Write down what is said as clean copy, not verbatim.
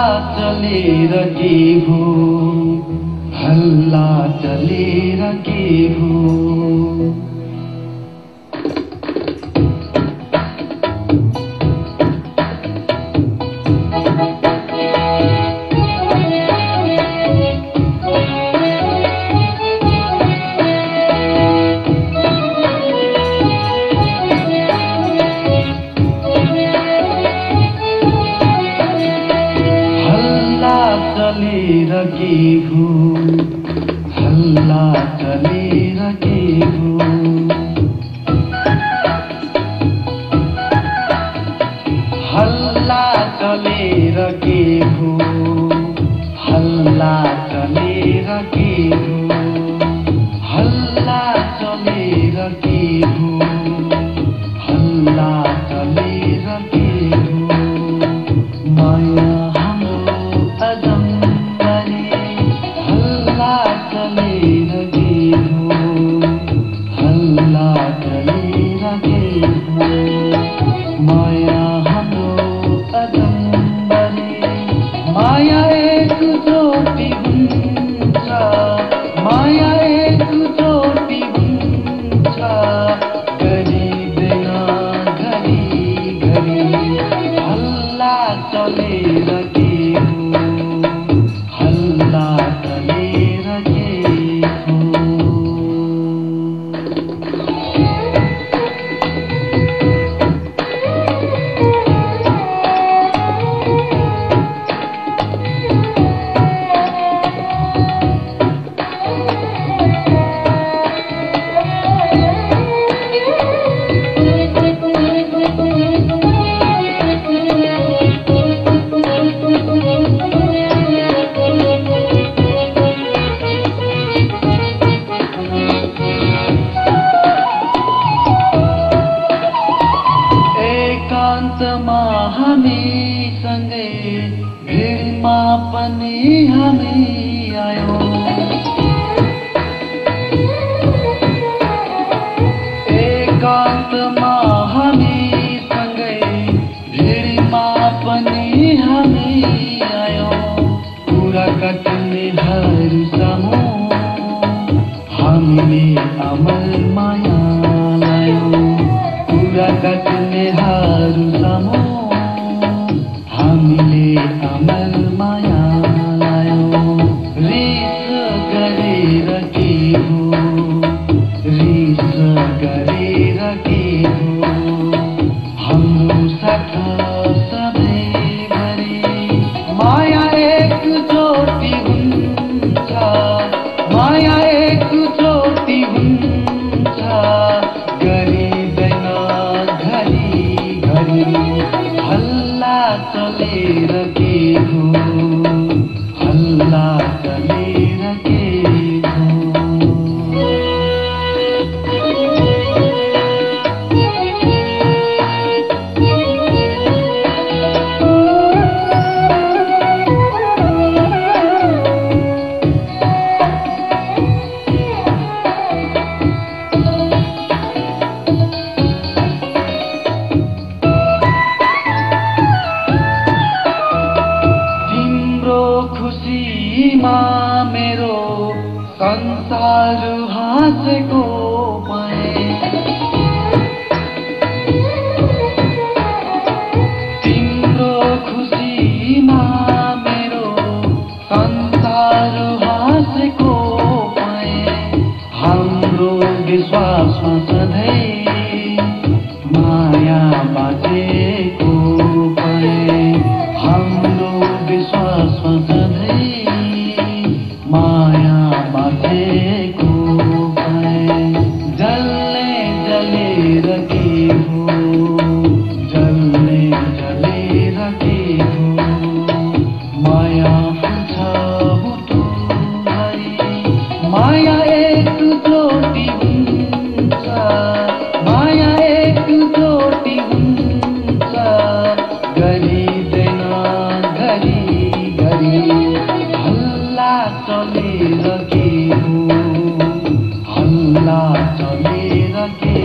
चलेर के भो, हल्ला चलेर के भो। चलेर के भो, हल्ला चलेर के भो। हल्ला चलेर के भो, हल्ला चलेर के भो। हल्ला चलेर के भो, हल्ला चलेर के भो। माया माया एकचोटि हुन्छ, माया एकचोटि हुन्छ, गरिँदैन घरि घरि। हल्ला चलेर के हो, हल्ला चलेर के हो। एकान्तमा हामी सँगै, भिडमा पनि हामी आयौं। एकान्तमा हामी सँगै, भिडमा पनि हामी आयौं। कुरा काट्नेहरू सामु हामीले अमर माया लायौं। कुरा काट्नेहरू सामु हामीले अमर माया लायौं। रिस गरेर के हो, रिस गरेर के हो। हाम्रो साथ सधैँभरि माया एकचोटि हुन्छ, माया एकचोटि हुन्छ, गरिँदैन घरि घरि। हल्ला चलेर के हो, हल्ला चलेर के हो। खुसीमा मेरो संसार हाँसेको पाएँ। तिम्रो खुसीमा मेरो संसार हाँसेको पाएँ। हाम्रो विश्वासमा सधैँ माया बाँचेको पाएँ। हाम्रो विश्वासमा सधैँ माया बाँचेको पाएँ। जल्ने जलेर के हो, जल्ने जलेर के हो। माया फुल्छ बुटुभरि, माया एकचोटि हुन्छ, माया एकचोटि हुन्छ, गरिँदैन घरि घरि। हल्ला चलेर के हो, हल्ला चलेर के